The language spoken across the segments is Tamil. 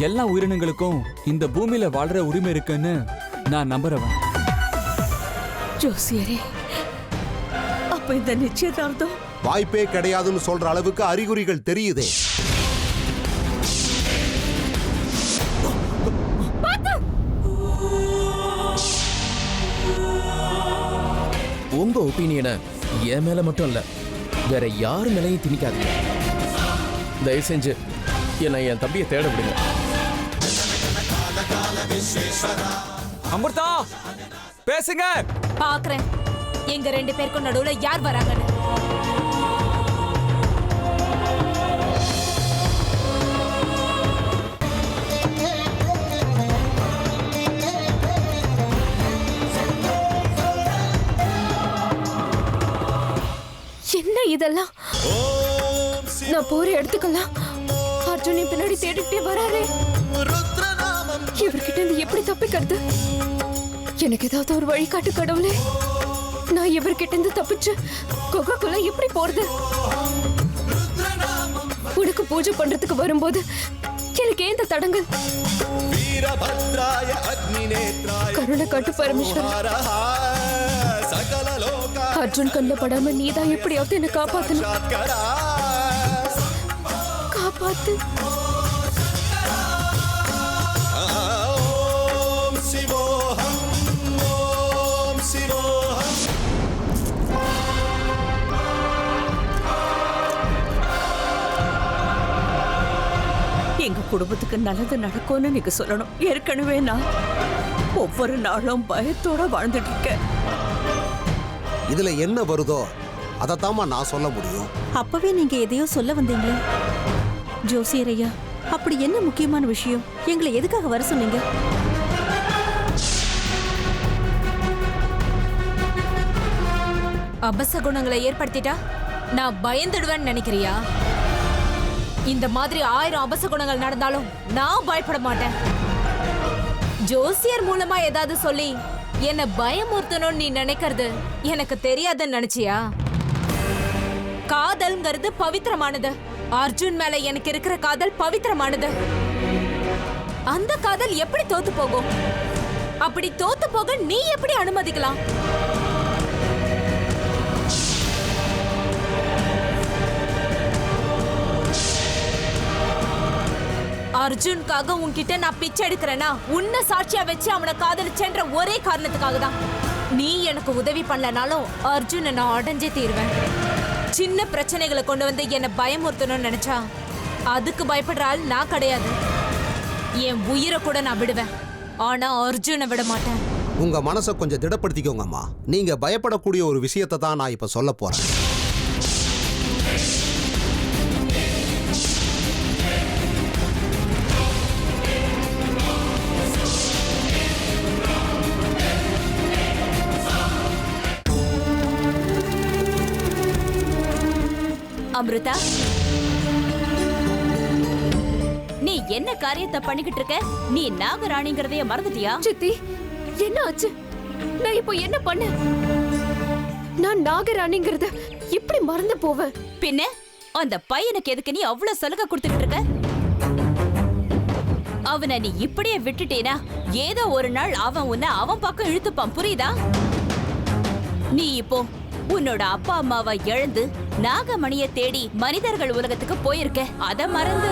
எல்லா உயிரினங்களுக்கும் இந்த பூமியில வாழ்ற உரிமை இருக்குன்னு நான் நம்புறவன். ஜோசியரே, அப்ப இந்த நிச்சயதார்த்தம் வாய்ப்பே கிடையாதுன்னு சொல்ற அளவுக்கு அறிகுறிகள் தெரியுதே. உங்க ஒப்பீனியனை என் மேல மட்டும் இல்ல, வேற யாரு மேலையும் திணிக்காதீங்க. தயவு செஞ்சு என்னை என் தம்பியை தேட விடுங்க. அமிர்தா, பேசுங்க. பாக்குறேன் எங்க 2 பேருக்கும் நடுவுல யார் வராங்கன்னு. என்ன இதெல்லாம்? நான் போற இடத்துக்கெல்லாம் அர்ஜுன் பின்னாடி தேடிட்டே வராரு. இவர்கிட்ட இருந்து எப்படி தப்பிக்கிறது? எனக்கு ஏதாவது ஒரு வழி காட்டு கடவுளே. நான் இவர்கிட்ட இருந்து தப்பிச்சு குகைக்குள்ள எப்படி போறது? உனக்கு பூஜை பண்றதுக்கு வரும்போது எனக்கு ஏன் இந்த தடங்கள்? கருணை காட்டு பரமேஸ்வரன். அர்ஜுன் கண்ணில் படாம நீதான் எப்படியாவது என்ன காப்பாத்தணும். காப்பாத்து. எங்க குடும்பத்துக்கு நல்லது நடக்கும்னு நீங்க சொல்லணும். ஏற்கனவே நான் ஒவ்வொரு நாளும் பயத்தோட வாழ்ந்துட்டு இருக்கேன். இதுல என்ன வருதோ அதைத்தாமா நான் சொல்ல முடியும். அப்பவே நீங்க எதையோ சொல்ல வந்தீங்களே ஜோசியரையா, அப்படி என்ன முக்கியமான விஷயம்? எங்களை எதுக்காக வர சொன்னீங்க? அபசகுணங்களை ஏற்படுத்திட்டா நான் பயந்துடுவேன்னு நினைக்கிறியா? இந்த மாதிரி 1000 அபசகுணங்கள் நடந்தாலும் நான் பயப்பட மாட்டேன். ஜோசியர் மூலமா ஏதாவது சொல்லி என்ன பயமுறுத்தணும்னு நீ நினைக்கிறது எனக்கு தெரியாதுன்னு நினைச்சியா? காதல்ங்கிறது பவித்திரமானது. அர்ஜுன் மேல எனக்கு இருக்கிற காதல் பவித்திரமானது. அந்த காதல் எப்படி தோத்து போகும்? அப்படி தோத்து போக நீ எப்படி அனுமதிக்கலாம்? அர்ஜுனுக்காக உன்கிட்ட நான் பிச்சை எடுக்கிறேன்னா உன்னை சாட்சியா வச்சு அவனை காதலிச்சேன்ற ஒரே காரணத்துக்காக தான். நீ எனக்கு உதவி பண்ணலனாலும் அர்ஜுனை நான் அடைஞ்சே தீருவேன். சின்ன பிரச்சனைகளை கொண்டு வந்து என்னை பயமுறுத்தணும்னு நினைச்சா அதுக்கு பயப்படுற ஆள் நான் கிடையாது. என் உயிரை கூட நான் விடுவேன், ஆனா அர்ஜுனை விட மாட்டேன். உங்க மனசை கொஞ்சம் திடப்படுத்திக்கோங்கம்மா. நீங்க பயப்படக்கூடிய ஒரு விஷயத்தை தான் நான் இப்ப சொல்ல போறேன். அமிர்தா, நீ என்ன காரியத்தை பண்ணிக்கிட்டு இருக்க? நீ நாகராணிங்கிறதைய மறந்துட்டியா? சித்தி, என்ன ஆச்சு? நான் இப்போ என்ன பண்ண? நான் நாகராணிங்கிறத எப்படி மறந்து போவேன்? பின்ன அந்த பையனுக்கு எதுக்கு நீ அவ்வளவு சலுகை கொடுத்துக்கிட்டு இருக்க? அவனை நீ இப்படியே விட்டுட்டேனா ஏதோ ஒரு நாள் அவன் உன்னை அவன் பக்கம் இழுத்துப்பான், புரியுதா? நீ இப்போ உன்னோட அப்பா அம்மாவை இழந்து நாகமணிய தேடி மனிதர்கள் உலகத்துக்கு போயிருக்க. அத மறந்து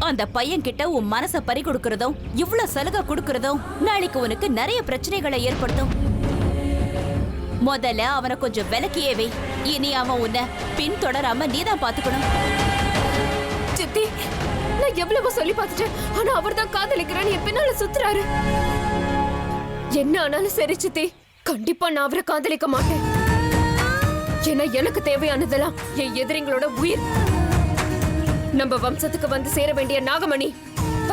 அந்த பையன் கிட்ட உன் மனச பறி கொடுக்கறதும் இவ்வளவு சலுகை கொடுக்கறதும் நாளைக்கு உனக்கு நிறைய பிரச்சனைகளை ஏற்படுத்தும். முதல்ல அவனை கொஞ்சம் விலக்கியே வை. இனி அவன் உன்னை பின்தொடராம நீதான் பாத்துக்கணும். சித்தி, நான் எவ்வளவோ சொல்லி பார்த்துட்டேன், ஆனா அவர் தான் காதலிக்கிறான்னு என் பின்னால சுத்துறாரு. என்ன ஆனாலும் சரி சித்தி, கண்டிப்பா நான் அவரை காதலிக்க மாட்டேன். ஏன்னா எனக்கு தேவையானதெல்லாம் என் எதிரிங்களோட உயிர். நம்ம வம்சத்துக்கு வந்து சேர வேண்டிய நாகமணி,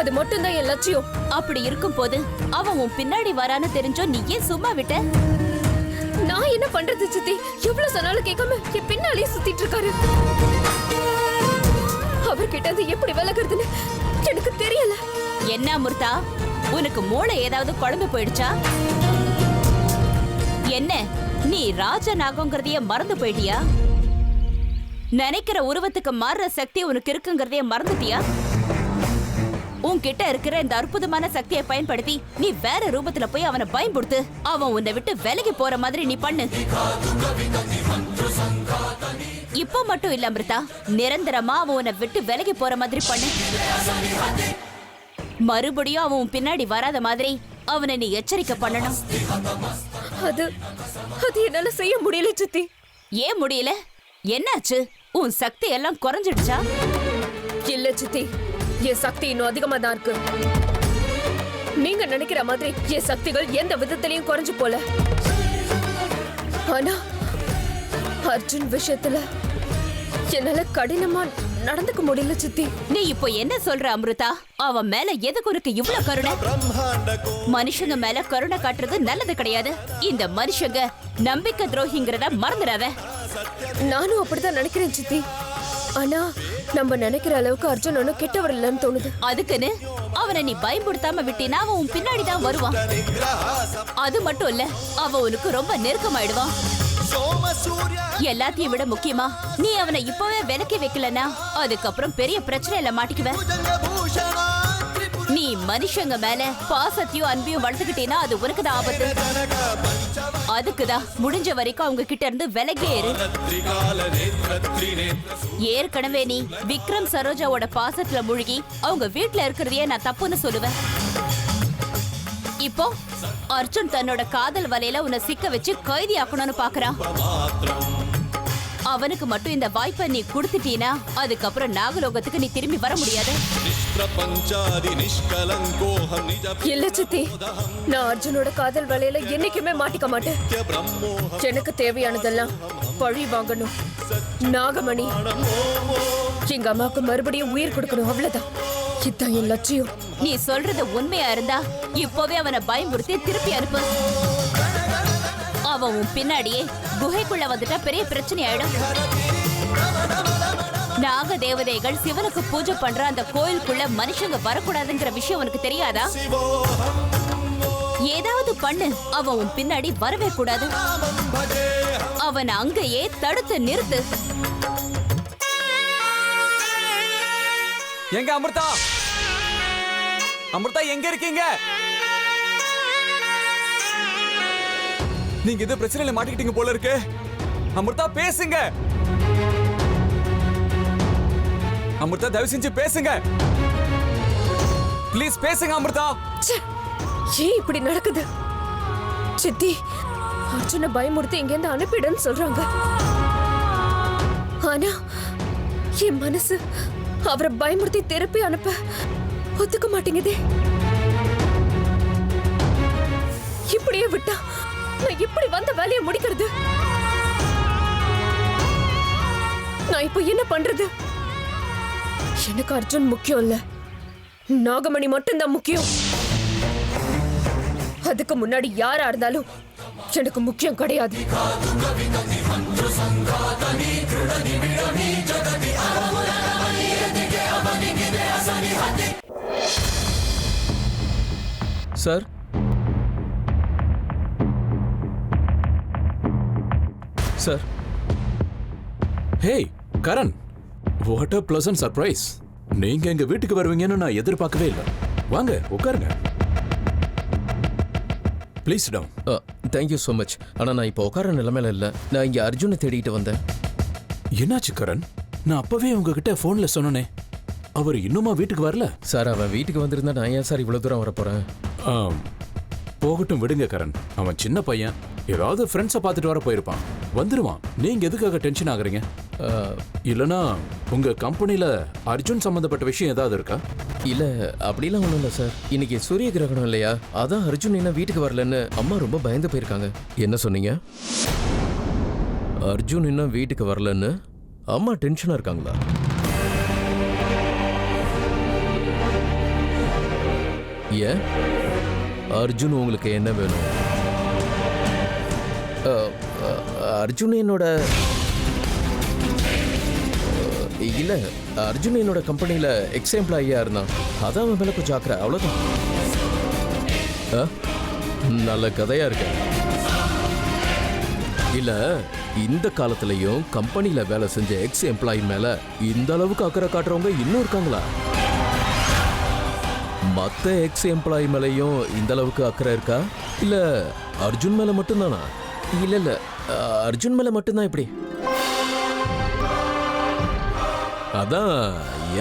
அது மட்டும் தான் என் லட்சியம். அப்படி இருக்கும் போது அவன் உன் பின்னாடி வரான்னு தெரிஞ்சோ நீ ஏன் சும்மா விட்ட? நான் என்ன பண்றது சித்தி? எவ்வளவு சொன்னாலும் கேட்காம என் பின்னாலே சுத்திட்டு இருக்காரு. அவர்கிட்ட அது எப்படி விலகுறதுன்னு எனக்கு தெரியல. என்ன அமிர்தா, உனக்கு மூளை ஏதாவது குழம்பு போயிடுச்சா? என்ன நீ ராஜநாகங்கிறதைய மறந்து போயிட்டியா? நினைக்கிற உருவத்துக்கு மாறுற சக்தி உனக்கு இருக்குங்கிறதைய மறந்துட்டியா? உன்கிட்ட இருக்கிற இந்த அற்புதமான சக்தியை பயன்படுத்தி நீ வேற ரூபத்துல போய் அவனை பயன்படுத்து. அவன் உன்னை விட்டு விலகி போற மாதிரி நீ பண்ணு. இப்ப மட்டும் இல்ல அமிர்தா, நிரந்தரமா அவன் உன்னை விட்டு விலகி போற மாதிரி பண்ணு. மறுபடியும் அவன் உன் பின்னாடி வராத மாதிரி அவனை நீ எச்சரிக்கை பண்ணணும். அது என்னால செய்ய முடியல சித்தி. ஏன் முடியல? என்னாச்சு? உன் சக்தி எல்லாம் குறைஞ்சிடுச்சா? இல்ல சித்தி, என் சக்தி இன்னும் அதிகமா தான் இருக்கு. நீங்க நினைக்கிற மாதிரி என் சக்திகள் எந்த விதத்திலையும் குறைஞ்சு போல. ஆனா அர்ஜுன் விஷயத்துல என்னால கடினமா நடந்துக்க முடியல சித்தி. நீ இப்போ என்ன சொல்ற அமிர்தா? அவன் மேல எதுக்கு உனக்கு இவ்ளோ கருணை? மனுஷங்க மேல கருணை காட்டுறது நல்லது கிடையாது. இந்த மனுஷங்க நம்பிக்கை துரோகிங்கிறத மறந்துடாத. நானும் அப்படிதான் நினைக்கிறேன் சித்தி. ஆனா நம்ம நினைக்கிற அளவுக்கு அர்ஜுன் ஒன்னும் கெட்டவர் இல்லைன்னு தோணுது. அதுக்குன்னு அவனை நீ பயன்படுத்தாம விட்டினா அவன் உன் பின்னாடி தான் வருவான். அது மட்டும் இல்ல, அவன் உனக்கு ரொம்ப நெருக்கமாயிடுவான். எல்லாத்தையும் விட முக்கியமா, நீ அவனை இப்பவே விலக்கி வைக்கலனா அதுக்கப்புறம் பெரிய பிரச்சனையில மாட்டிக்குவ. நீ மனுஷங்க மேல பாசத்தையும் அன்பையும் வளர்த்துக்கிட்டேனா அது உனக்கு தான் ஆபத்து. அதுக்குதான் முடிஞ்ச வரைக்கும் அவங்க கிட்ட இருந்து விலகே இரு. ஏற்கனவே நீ விக்ரம் சரோஜாவோட பாசத்துல மூழ்கி அவங்க வீட்டுல இருக்கிறதையே நான் தப்புன்னு சொல்லுவேன். இப்போ அர்ஜுன் தன்னோட காதல் வலையில உன்னை சிக்க வச்சு கைதி ஆக்கணும்னு பாக்குறான். அவனுக்கு மட்டும் இந்த வாய்ப்பை நீ கொடுத்துட்டீனா அதுக்கப்புறம் நாகலோகத்துக்கு நீ திரும்பி வர முடியாது. இல்ல சித்தி, நான் அர்ஜுனோட காதல் வலையில என்னைக்குமே மாட்டிக்க மாட்டேன். எனக்கு தேவையானதெல்லாம் பழி வாங்கணும். நாகமணி எங்க அம்மாவுக்கு மறுபடியும் உயிர் கொடுக்கணும், அவ்வளவுதான். இதான் என் லட்சியம். நீ சொல்றது உண்மையா இருந்தா இப்போவே அவனை பயமுறுத்தி திருப்பி அனுப்பு. அவன் உன் பின்னாடியே குகைக்குள்ள வந்துட்டா பெரிய பிரச்சனை ஆயிடும். நாக தேவதைகள் சிவனுக்கு பூஜை பண்ற அந்த கோயிலுக்குள்ள மனுஷங்க வரக்கூடாதுங்கிற விஷயம் உனக்கு தெரியாதா? ஏதாவது பண்ணு, அவன் உன் பின்னாடி வரவே கூடாது. அவன் அங்கேயே தடுத்து நிறுத்து. எங்க அமிர்தா? அமிர்தா எங்க இருக்கீங்க? நீங்க இது பிரச்சனையில மாட்டிக்கிட்டீங்க போல இருக்கு. அமிர்தா பேசுங்க. அமிர்தா தயவு செஞ்சு பேசுங்க. ப்ளீஸ் பேசுங்க அமிர்தா. ஏன் இப்படி நடக்குது? சித்தி, அர்ஜுனை பயமுறுத்தி இங்க இருந்து அனுப்பிடுன்னு சொல்றாங்க. ஆனா என் மனசு அவரை பயமுறுத்தி திருப்பி அனுப்ப ஒத்துக்க மாட்டேங்குதே. இப்படியே விட்டா நான் இப்படி வந்த வேலையை முடிக்கிறது. நான் இப்ப என்ன பண்றது? எனக்கு அர்ஜுன் முக்கியம் இல்ல, நாகமணி மட்டும்தான் முக்கியம். அதுக்கு முன்னாடி யாரா இருந்தாலும் எனக்கு முக்கியம் கிடையாது. Sir, sir. Hey Karan, what a pleasant surprise. நீங்க எங்க வீட்டுக்கு வருவீங்கன்னு நான் எதிர்பார்க்கவே இல்லை. வாங்க உட்காருங்க. Please down. Thank you so much. ஆனால் நான் இப்போ உட்கார நிலைமையில இல்லை. நான் இங்கே அர்ஜுனை தேடிட்டு வந்தேன். என்னாச்சு கரண்? நான் அப்பவே உங்ககிட்ட ஃபோன்ல சொன்னனே, அவர் இன்னுமா வீட்டுக்கு வரல? சார், அவன் வீட்டுக்கு வந்திருந்தா நான் ஏன் சார் இவ்வளோ தூரம் வரப்போகிறேன்? போகட்டும் விடுங்க கரண். அவன் சின்ன பையன், ஏதாவது ஃப்ரெண்ட்ஸை பார்த்துட்டு வர போயிருப்பான். வந்துருவான். நீங்க எதுக்காக டென்ஷன் ஆகுறீங்க? இல்லனா உங்க கம்பெனில அர்ஜுன் சம்பந்தப்பட்ட விஷயம் ஏதாவது இருக்கா? இல்லை, அப்படிலாம் ஒன்றும் இல்லை சார். இன்னைக்கு சூரிய கிரகணம் இல்லையா, அதான் அர்ஜுன் என்ன வீட்டுக்கு வரலன்னு அம்மா ரொம்ப பயந்து போயிருக்காங்க. என்ன சொன்னீங்க? அர்ஜுன் இன்னும் வீட்டுக்கு வரலன்னு அம்மா டென்ஷனாக இருக்காங்களா? ஏன்? அர்ஜுன் உங்களுக்கு என்ன வேணும்? அர்ஜுன் என்னோட இல்ல, அர்ஜுன் என்னோட கம்பெனியில எக்ஸ் எம்ப்ளாயியா இருந்தான். அதான் அவன் மேல கொஞ்சம் ஆக்குற, அவ்வளவுதான். நல்ல கதையா இருக்கு. இல்ல, இந்த காலத்திலயும் கம்பெனில வேலை செஞ்ச எக்ஸ் எம்ப்ளாயி மேல இந்த அளவுக்கு அக்கறை காட்டுறவங்க இன்னும் இருக்காங்களா? மத்த எக்ஸ் எம்ப்ளாயி மேலயும் இந்த அளவுக்கு அக்கறை இருக்கா இல்ல அர்ஜுன் மேல மட்டும்தானா? இல்ல அர்ஜுன் மேல மட்டும்தான் இப்படி. அதான்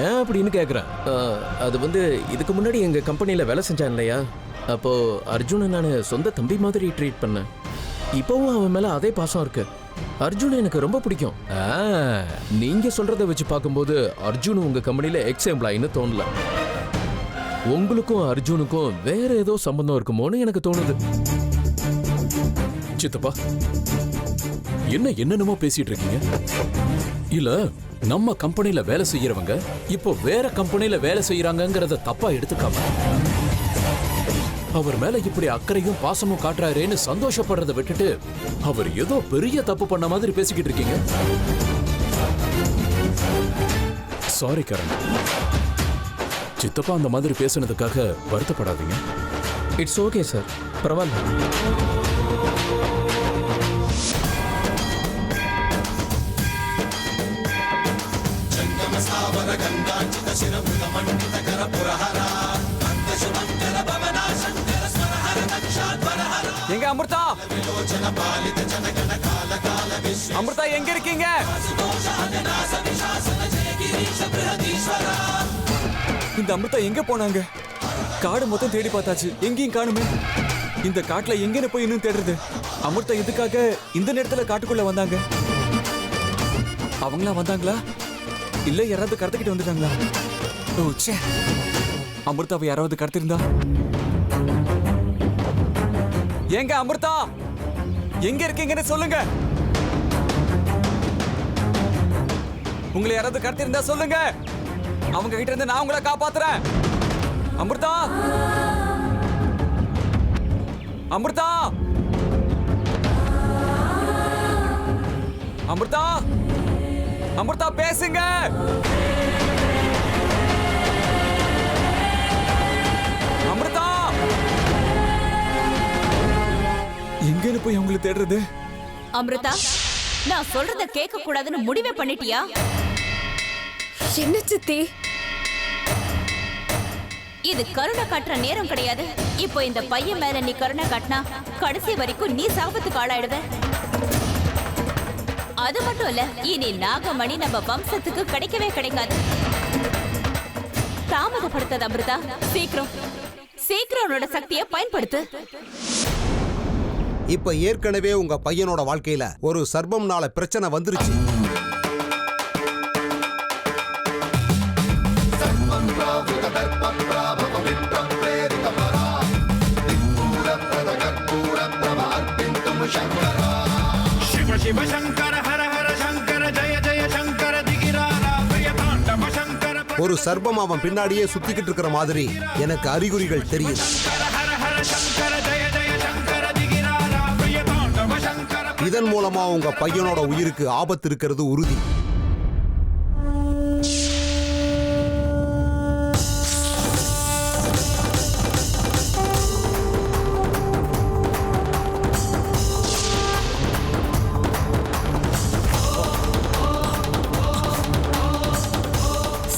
ஏன் அப்படின்னு கேக்குறேன். அது வந்து இதுக்கு முன்னாடி எங்க கம்பெனில வேலை செஞ்சான் இல்லையா, அப்போ அர்ஜுனை நான் சொந்த தம்பி மாதிரி ட்ரீட் பண்ணேன். இப்போவும் அவன் மேல அதே பாசம் இருக்கு. அர்ஜுன் எனக்கு ரொம்ப பிடிக்கும். நீங்க சொல்றத வச்சு பார்க்கும்போது அர்ஜுன் உங்க கம்பெனில எக்ஸ் எம்ப்ளாயின்னு தோணல. உங்களுக்கும் அர்ஜுனுக்கும் வேற ஏதோ சம்பந்தம் இருக்குமோன்னு எனக்கு தோணுது. சித்தப்பா, என்னென்னமோ பேசிட்டு இருக்கீங்க. இல்ல நம்ம கம்பெனில வேலை செய்யறவங்க இப்போ வேற கம்பெனில வேலை செய்யறாங்கங்கறத தப்பா எடுத்துக்காம அவர் மேல இப்படி அக்கறையும் பாசமும் காட்டுறாரேன்னு சந்தோஷப்படுறதை விட்டுட்டு அவர் ஏதோ பெரிய தப்பு பண்ண மாதிரி பேசிக்கிட்டு இருக்கீங்க. சாரி கரண், சித்தப்பா அந்த மாதிரி பேசுனதுக்காக வருத்தப்படாதீங்க. இட்ஸ் ஓகே சார், பரவாயில்ல. எங்க அமிர்தா? அமிர்தா எங்க இருக்கீங்க? இந்த அமிர்தா எங்க போனாங்க? காடு மொத்தம் தேடி பார்த்தாச்சு, எங்கேயும் காணுமே. இந்த காட்டுல எங்கன்னு போய் இன்னும் தேடுறது? அமிர்தா எதுக்காக இந்த நேரத்துல காட்டுக்குள்ள வந்தாங்க? அவங்களா வந்தாங்களா இல்ல யாராவது கடத்திக்கிட்டு வந்துட்டாங்களா? ஓ ச்சே, அமிர்தாவை யாராவது கடத்திருந்தா? எங்க அமிர்தா எங்க இருக்கீங்கன்னு சொல்லுங்க. உங்களை யாராவது கடத்திருந்தா சொல்லுங்க, அவங்க கிட்ட இருந்து நான் உங்களை காப்பாத்துறேன். அமிர்தா, அமிர்தா, அமிர்தா, அமிர்தா பேசுங்க. அமிர்தா, எங்கன்னு போய் அவங்களை தேடுறது? அமிர்தா, நான் சொல்றத கேட்க கூடாதுன்னு முடிவே பண்ணிட்டியா? என்ன சித்தி? இது கருணை காட்டுற நேரம் கிடையாது. இப்போ இந்த பையன் மேல நீ கருணை காட்டினா கடைசி வரைக்கும் நீ சாபத்துக்கு ஆளாயிடுவ. அது மட்டும் இல்ல, இனி நாகமணி நம்ம வம்சத்துக்கு கிடைக்கவே கிடைக்காது. தாமதப்படுத்தாத அமிர்தா, சீக்கிரம் சீக்கிரம் உன்னோட சக்தியை பயன்படுத்து. இப்ப ஏற்கனவே உங்க பையனோட வாழ்க்கையில ஒரு சர்ப்பம்னால பிரச்சனை வந்துருச்சு. शिव शंकर हर हर शंकर जय जय शंकर दिगिरारा प्रिय तांडव शंकर ஒரு சர்ப்பம் அவன் பின்னாடியே சுத்திக்கிட்டு இருக்கிற மாதிரி எனக்கு அறிகுறிகள் தெரியுது. हर हर शंकर जय जय शंकर दिगिरारा प्रिय तांडव शंकर இதன் மூலமா உங்க பையனோட உயிருக்கு ஆபத்து இருக்கிறது உறுதி.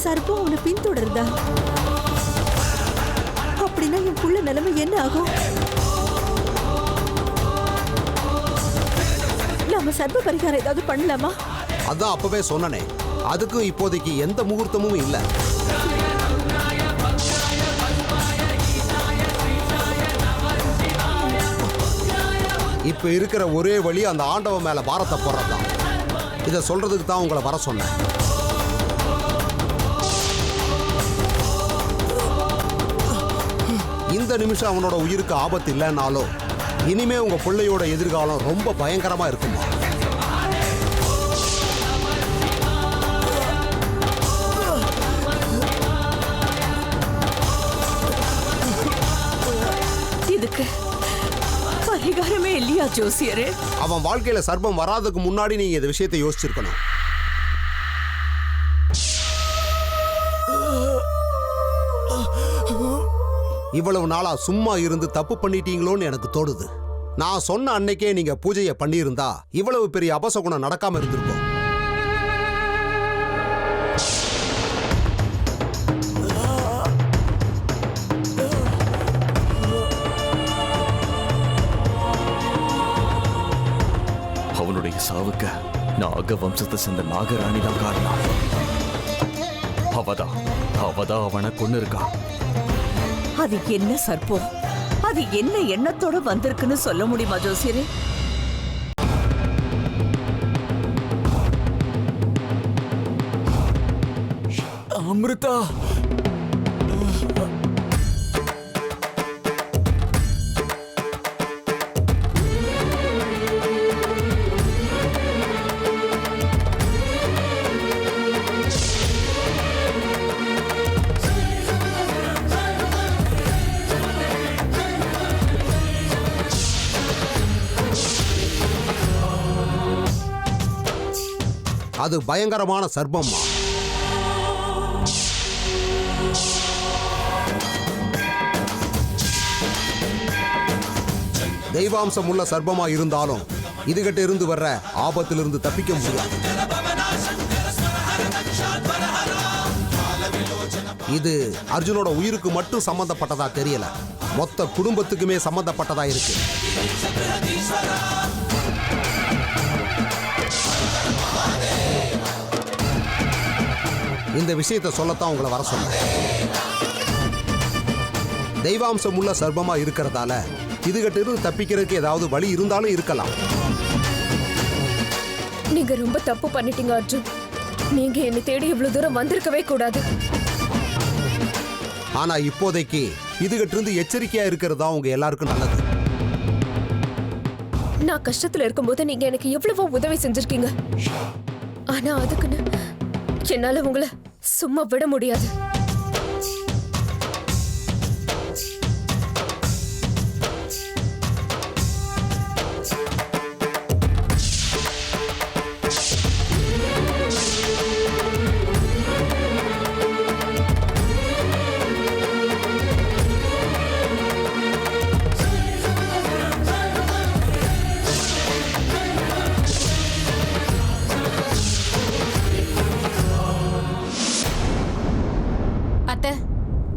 சர்ப்பம் உன்னை பின்தொடருதா? அப்படின்னா என் புள்ள நிலைமை என்ன ஆகும்? நாம சர்ப்ப பரிகாரம் ஏதாவது பண்ணலாமா? அதான் அப்பவே சொன்னனே, அதுக்கும் இப்போதைக்கு எந்த முகூர்த்தமும் இல்ல. இப்ப இருக்கிற ஒரே வழி அந்த ஆண்டவ மேல பாரத்தை போடுறதுதான். இத சொல்றதுக்கு தான் உங்களை வர சொன்னேன். இந்த நிமிஷம் அவனோட உயிருக்கு ஆபத்து இல்லைன்னாலும் இனிமே உங்க பிள்ளையோட எதிர்காலம் ரொம்ப பயங்கரமா இருக்குமா? இதுக்கு பரிகாரமே இல்லையா ஜோசியரே? அவன் வாழ்க்கையில சர்ப்பம் வராதுக்கு முன்னாடி நீங்க இந்த விஷயத்தை யோசிச்சிருக்கணும். இவ்வளவு நாளா சும்மா இருந்து தப்பு பண்ணிட்டீங்களோன்னு எனக்கு தோணுது. நான் சொன்ன அன்னைக்கே நீங்க பூஜையை பண்ணியிருந்தா இவ்வளவு பெரிய அபசகுணம் நடக்காம இருந்திருக்கும். நாக வம்சத்தை சேர்ந்த நாகராணி தான் காரணம். அவதான் அவனை கொன்னு இருக்கா. அது என்ன சர்ப்பம்? அது என்ன எண்ணத்தோட வந்திருக்குன்னு சொல்ல முடியுமா ஜோசியரே? அமிர்தா, அது பயங்கரமான சர்ப்பம்மா. தெய்வாம்சம் உள்ள சர்ப்பமா இருந்தாலும் இதுகிட்ட இருந்து வர்ற ஆபத்திலிருந்து தப்பிக்க முடியாது. இது அர்ஜுனோட உயிருக்கு மட்டும் சம்பந்தப்பட்டதா தெரியல, மொத்த குடும்பத்துக்குமே சம்பந்தப்பட்டதா இருக்கு. இந்த விஷயத்தை சொல்லத்தான் உங்களை வர சொன்னேன். தெய்வாம்சம் உள்ள சர்ப்பமா இருக்கிறதால இதுகிட்ட இருந்து தப்பிக்கிறதுக்கு ஏதாவது வழி இருந்தாலும் இருக்கலாம். நீங்க ரொம்ப தப்பு பண்ணிட்டீங்க அர்ஜுன். நீங்க என்னை தேடி இவ்வளவு தூரம் வந்திருக்கவே கூடாது. ஆனா இப்போதைக்கு இதுகிட்ட இருந்து எச்சரிக்கையா இருக்கிறதா உங்க எல்லாருக்கும் நல்லது. நான் கஷ்டத்துல இருக்கும்போது நீங்க எனக்கு எவ்வளவோ உதவி செஞ்சிருக்கீங்க. ஆனா அதுக்குன்னு என்னால உங்களை சும்மா விட முடியாது.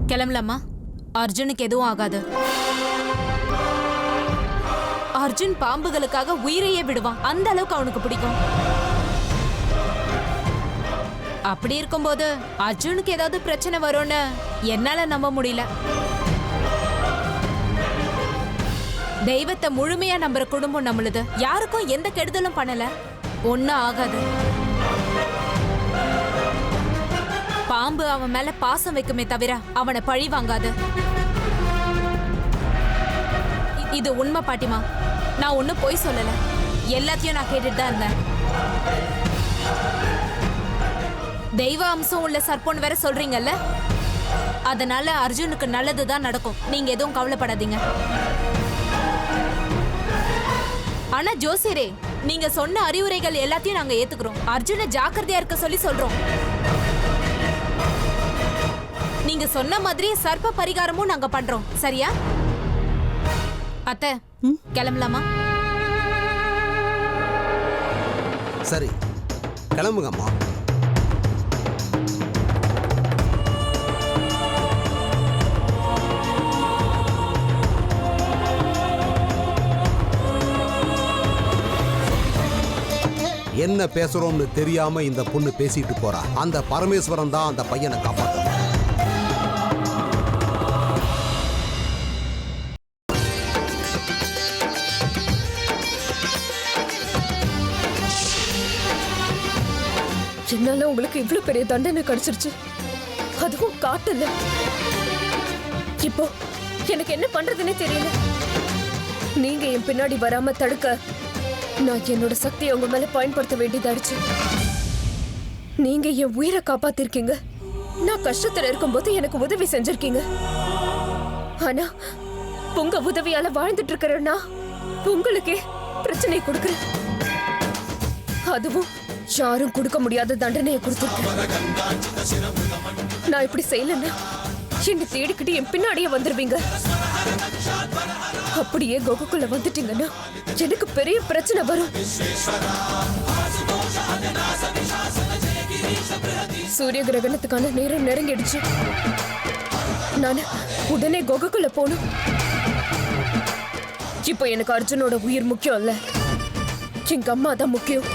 கிளம்பலாமா? அர்ஜுனுக்கு எதுவும் ஆகாது. அர்ஜுன் பாம்புகளுக்காக உயிரையே விடுவான். அந்த அளவுக்கு அவனுக்கு பிடிக்கும். அப்படி இருக்கும்போது அர்ஜுனுக்கு ஏதாவது பிரச்சனை வரும்னு என்னால நம்ப முடியல. தெய்வத்தை முழுமையா நம்புற குடும்பம் நம்மளுது. யாருக்கும் எந்த கெடுதலும் பண்ணல. ஒன்னும் ஆகாது. பாம்பு அவன் மேல பாசம் வைக்குமே தவிர அவனை பழி வாங்காது. இது உண்மை பாட்டிமா. நான் ஒன்னும் பொய் சொல்லல. எல்லாத்தையும் நான் கேட்டுட்டு தான் இருந்தேன். தெய்வ அம்சம் உள்ள சர்ப்பன் வேற சொல்றீங்கல்ல, அதனால அர்ஜுனுக்கு நல்லதுதான் நடக்கும். நீங்க எதுவும் கவலைப்படாதீங்க. ஆனா ஜோசியரே, நீங்க சொன்ன அறிவுரைகள் எல்லாத்தையும் நாங்க ஏத்துக்கிறோம். அர்ஜுனை ஜாக்கிரதையா இருக்க சொல்லி சொல்றோம். நீங்க சொன்ன மாதிரி சர்ப்ப பரிகாரமும் நாங்க பண்றோம். சரியா அத்தை? கிளம்பலாமா? சரி, கிளம்புங்கம்மா. என்ன பேசுறோம்னு தெரியாம இந்த பொண்ணு பேசிட்டு போறா. அந்த பரமேஸ்வரன் தான் அந்த பையனை காப்பாத்த. என்னால உங்களுக்கு இவ்வளவு பெரிய தண்டனை கிடைச்சிருச்சு, அதுவும் காட்டல. இப்போ எனக்கு என்ன பண்றதுன்னே தெரியல. நீங்க என் பின்னாடி வராம தடுக்க நான் என்னோட சக்தியை உங்க மேல பயன்படுத்த வேண்டியதாயிடுச்சு. நீங்க என் உயிரை காப்பாத்திருக்கீங்க. நான் கஷ்டத்துல இருக்கும்போது எனக்கு உதவி செஞ்சிருக்கீங்க. ஆனா உங்க உதவியால வாழ்ந்துட்டு இருக்கிறேன்னா உங்களுக்கே பிரச்சனை கொடுக்குறேன். அதுவும் யாரும் கொடுக்க முடியாத தண்டனையை கொடுத்துருக்கேன். நான் இப்படி செய்யலன்னா என்னை தேடிக்கிட்டு என் பின்னாடியே வந்துருவீங்க. அப்படியே கோகுக்குள்ள வந்துட்டீங்கன்னா எனக்கு பெரிய பிரச்சனை வரும். சூரிய கிரகணத்துக்கான நேரம் நெருங்கிடுச்சு. நான் உடனே கோகுக்குள்ள போகணும். இப்போ எனக்கு அர்ஜுனோட உயிர் முக்கியம் இல்ல, எங்க அம்மா தான் முக்கியம்.